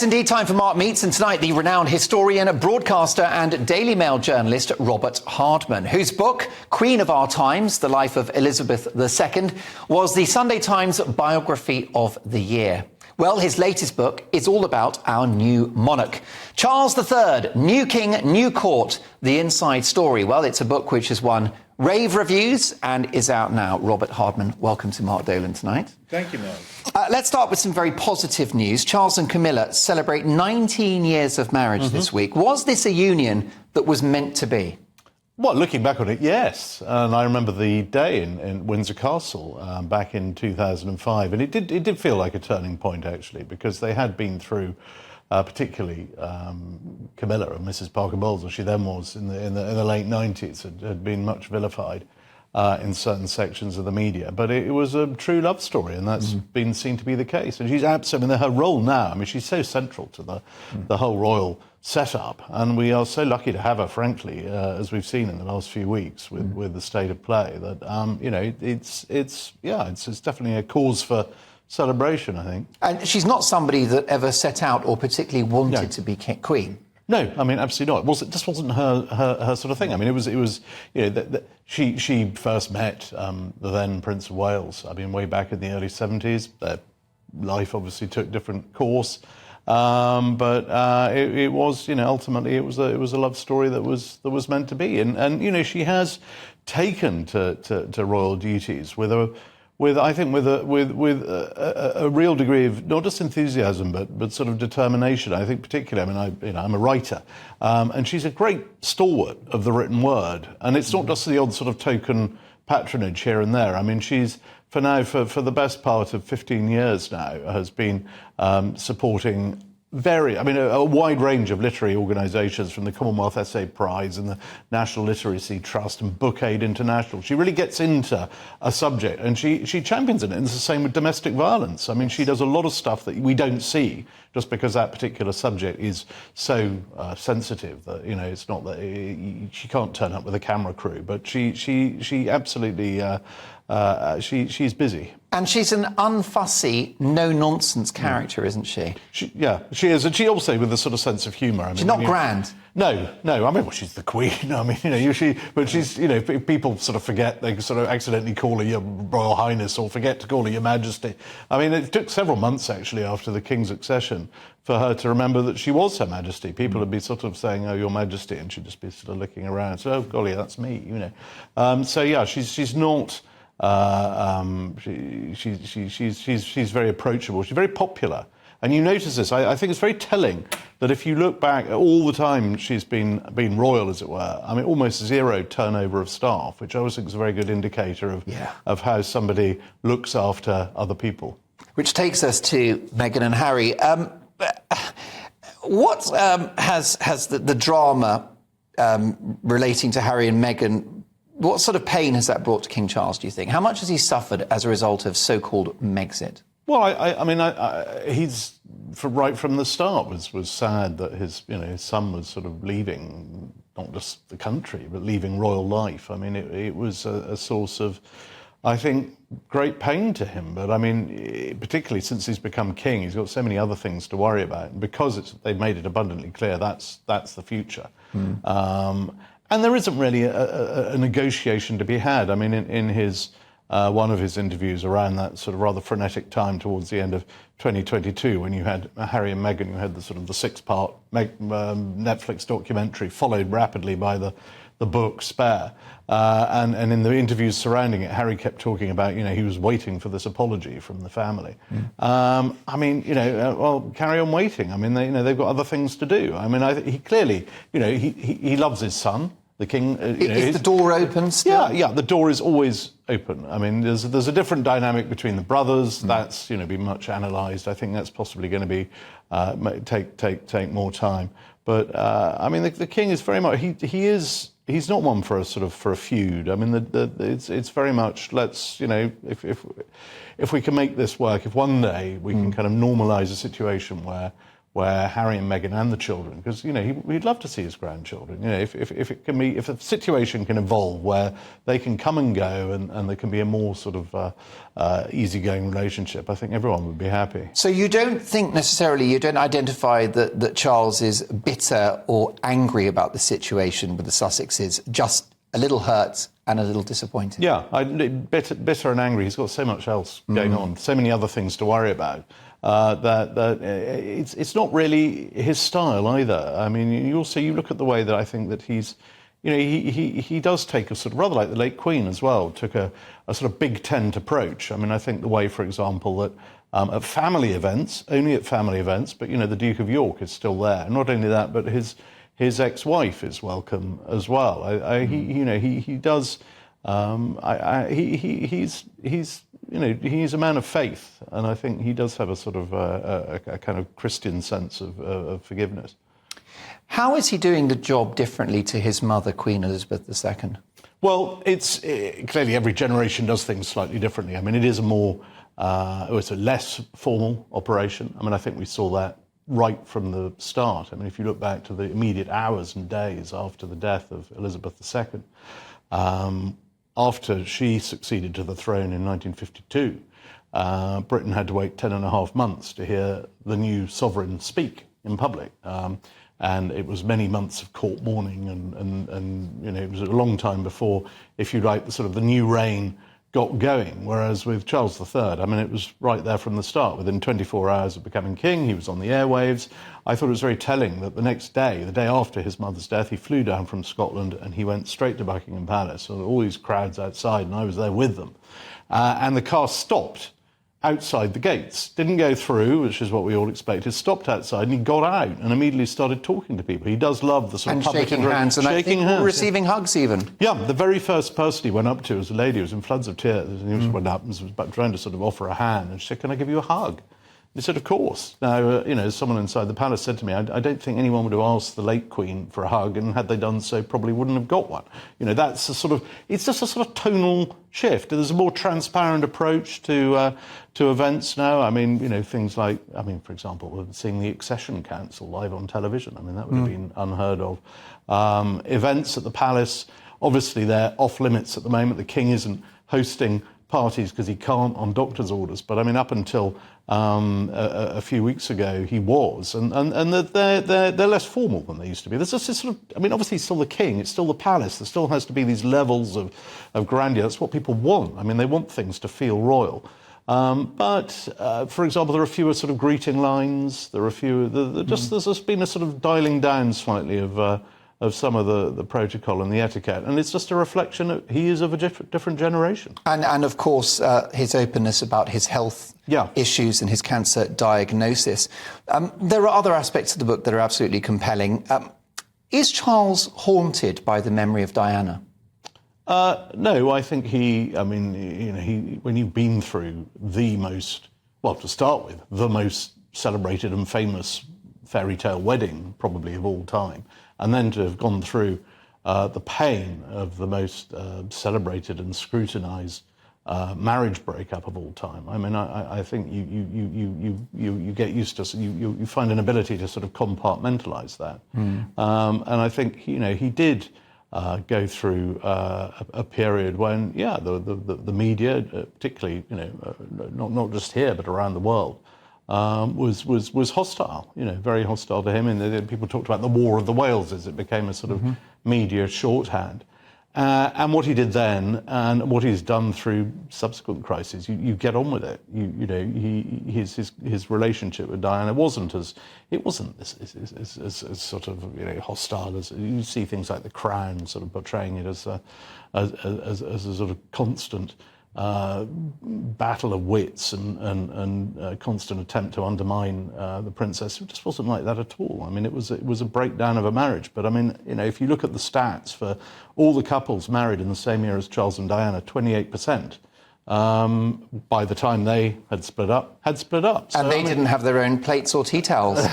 Yes, indeed, time for Mark Meets, and tonight the renowned historian, broadcaster and Daily Mail journalist Robert Hardman, whose book, Queen of Our Times, The Life of Elizabeth II, was the Sunday Times Biography of the Year. Well, his latest book is all about our new monarch. Charles III, new king, new court, the inside story. Well, it's a book which has won rave reviews and is out now. Robert Hardman, welcome to Mark Dolan tonight. Thank you, Mark. Let's start with some very positive news. Charles and Camila celebrate 19 years of marriage this week. Was this a union that was meant to be? Well, looking back on it, yes. And I remember the day in Windsor Castle back in 2005. And it did feel like a turning point, actually, because they had been through, particularly Camilla and Mrs. Parker Bowles, as she then was in the late 90s, had been much vilified in certain sections of the media. But it was a true love story, and that's been seen to be the case. And she's absolutely, her role now, I mean, she's so central to the whole royal setup, and we are so lucky to have her, frankly, as we've seen in the last few weeks with the state of play, that you know, it's definitely a cause for celebration, I think. And she's not somebody that ever set out or particularly wanted to be queen. No, I mean, absolutely not. It just wasn't her sort of thing. I mean, it was you know, she first met the then Prince of Wales, I mean, way back in the early 70s. Their life obviously took a different course. But it was, you know, ultimately it was a love story that was meant to be, and you know, she has taken to royal duties with a real degree of not just enthusiasm but sort of determination. I think particularly, I mean, I'm a writer, and she's a great stalwart of the written word, and it's not just the odd sort of token patronage here and there. I mean, she's for the best part of 15 years now has been supporting a wide range of literary organisations, from the Commonwealth Essay Prize and the National Literacy Trust and Book Aid International. She really gets into a subject, and she champions it. And it's the same with domestic violence. I mean, she does a lot of stuff that we don't see just because that particular subject is so sensitive that, you know, it's not that she can't turn up with a camera crew, but she absolutely she's busy. And she's an unfussy, no-nonsense character, isn't she? Yeah, she is. And she also with a sort of sense of humour. I mean, she's not grand. No. I mean, well, she's the Queen. I mean, you know, but she's, you know, people sort of forget, they sort of accidentally call her Your Royal Highness or forget to call her Your Majesty. I mean, it took several months, actually, after the King's accession for her to remember that she was Her Majesty. People would be sort of saying, "Oh, Your Majesty," and she'd just be sort of looking around. So, oh, golly, that's me, you know. So, yeah, she's not... she's very approachable. She's very popular, and you notice this. I think it's very telling that if you look back at all the time she's been royal, as it were. I mean, almost zero turnover of staff, which I always think is a very good indicator of how somebody looks after other people. Which takes us to Meghan and Harry. What has the drama relating to Harry and Meghan? What sort of pain has that brought to King Charles, do you think? How much has he suffered as a result of so-called Megxit? Well, I mean, he's right from the start was sad that his son was sort of leaving not just the country but leaving royal life. I mean, it was a source of, I think, great pain to him. But I mean, particularly since he's become king, he's got so many other things to worry about, and because they've made it abundantly clear that's the future. And there isn't really a negotiation to be had. I mean, in his one of his interviews around that sort of rather frenetic time towards the end of 2022, when you had Harry and Meghan, you had the sort of the 6-part Netflix documentary followed rapidly by the book Spare, and in the interviews surrounding it, Harry kept talking about, you know, he was waiting for this apology from the family. I mean, you know, well, carry on waiting. I mean, they've got other things to do. I mean, he clearly, you know, he loves his son. The king, is the door open still? Yeah, the door is always open. I mean, there's a different dynamic between the brothers. That's, you know, been much analysed. I think that's possibly going to be take more time. But I mean, the king is very much he's not one for a feud. I mean, it's very much, let's, you know, if we can make this work, if one day we can kind of normalise a situation where where Harry and Meghan and the children, because he'd love to see his grandchildren. If the situation can evolve where they can come and go and there can be a more sort of easygoing relationship, I think everyone would be happy. So you don't think necessarily, you don't identify that Charles is bitter or angry about the situation with the Sussexes, just a little hurt and a little disappointed? Yeah, bitter and angry. He's got so much else going on, so many other things to worry about. That it's not really his style either. I mean, you look at the way that I think that he's, he does take a sort of, rather like the late Queen as well, took a sort of big tent approach. I mean, I think the way, for example, that at family events, only at family events, but the Duke of York is still there. And not only that, but his ex-wife is welcome as well. He does. He's a man of faith, and I think he does have a sort of a kind of Christian sense of forgiveness. How is he doing the job differently to his mother, Queen Elizabeth II? Well, clearly every generation does things slightly differently. I mean, it is it's a less formal operation. I mean, I think we saw that right from the start. I mean, if you look back to the immediate hours and days after the death of Elizabeth II, after she succeeded to the throne in 1952, Britain had to wait 10.5 months to hear the new sovereign speak in public. And it was many months of court mourning, and it was a long time before, if you like, the new reign got going. Whereas with Charles III, I mean, it was right there from the start. Within 24 hours of becoming king, he was on the airwaves. I thought it was very telling that the next day, the day after his mother's death, he flew down from Scotland and he went straight to Buckingham Palace. So all these crowds outside, and I was there with them. And the car stopped outside the gates, didn't go through, which is what we all expected, stopped outside, and he got out and immediately started talking to people. He does love the sort of public shaking hands, and shaking hands, receiving hugs even. Yeah, the very first person he went up to was a lady who was in floods of tears, and he just went up and was trying to sort of offer a hand, and she said, "Can I give you a hug?" He said, "Of course." Now, someone inside the palace said to me, I don't think anyone would have asked the late Queen for a hug, and had they done so, probably wouldn't have got one. That's it's just a sort of tonal shift. There's a more transparent approach to events now. I mean, things like, for example, seeing the Accession Council live on television. I mean, that would have been unheard of. Events at the palace, obviously they're off limits at the moment. The King isn't hosting parties because he can't on doctor's orders. But I mean, up until a few weeks ago, he was, and they're less formal than they used to be. There's just this sort of, obviously he's still the king, it's still the palace. There still has to be these levels of grandeur. That's what people want. I mean, they want things to feel royal. But for example, there are fewer sort of greeting lines. There are fewer. There's just been a sort of dialing down slightly of some of the protocol and the etiquette. And it's just a reflection that he is of a different generation. And of course, his openness about his health issues and his cancer diagnosis. There are other aspects of the book that are absolutely compelling. Is Charles haunted by the memory of Diana? No, I think when you've been through to start with, the most celebrated and famous fairy tale wedding, probably of all time, and then to have gone through the pain of the most celebrated and scrutinised marriage breakup of all time. I mean, I think you get used to, you find an ability to sort of compartmentalize that. And I think he did go through a period when the media, particularly not just here but around the world, was hostile, very hostile to him. And people talked about the War of the Waleses. It became a sort of media shorthand. And what he did then, and what he's done through subsequent crises, you get on with it. His relationship with Diana wasn't as sort of hostile as you see things like The Crown sort of portraying it as a sort of constant battle of wits and constant attempt to undermine the princess. It just wasn't like that at all. I mean, it was a breakdown of a marriage. But I mean, if you look at the stats for all the couples married in the same year as Charles and Diana, 28%. By the time they had split up. So, and they didn't have their own plates or tea towels.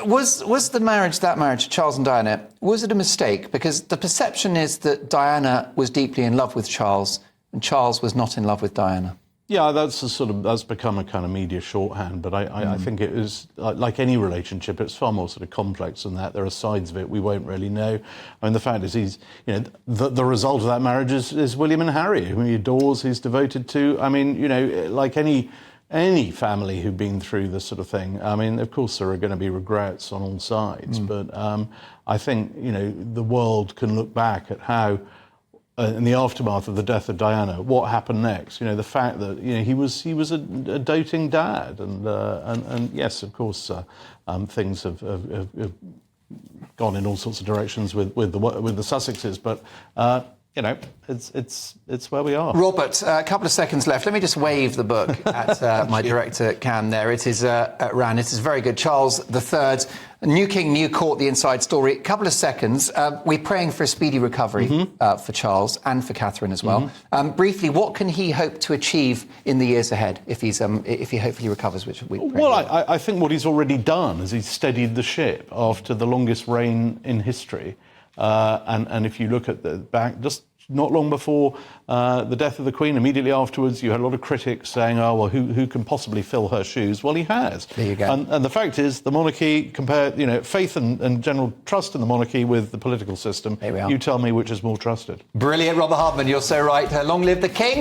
Was that marriage, Charles and Diana, was it a mistake? Because the perception is that Diana was deeply in love with Charles, and Charles was not in love with Diana. Yeah, that's become a kind of media shorthand. But I think it is like any relationship. It's far more sort of complex than that. There are sides of it we won't really know. I mean, the fact is, the result of that marriage is William and Harry, whom he adores, he's devoted to. I mean, like any family who've been through this sort of thing. I mean, of course, there are going to be regrets on all sides. But I think the world can look back at how. In the aftermath of the death of Diana, what happened next? The fact that he was a doting dad, and yes, of course, things have gone in all sorts of directions with the Sussexes, but it's where we are. Robert, a couple of seconds left. Let me just wave the book at my director Cam there. It is Ran. It is very good. Charles III, New King, New Court, the inside story. A couple of seconds. We're praying for a speedy recovery for Charles and for Catherine as well. Briefly, what can he hope to achieve in the years ahead if he hopefully recovers? Which we pray. Well, I think what he's already done is he's steadied the ship after the longest reign in history. And if you look at the back, just not long before the death of the Queen, immediately afterwards, you had a lot of critics saying, "Oh, well, who can possibly fill her shoes?" Well, he has. There you go. And the fact is, the monarchy, faith and general trust in the monarchy with the political system. There we are. You tell me which is more trusted. Brilliant, Robert Hardman. You're so right. Long live the King.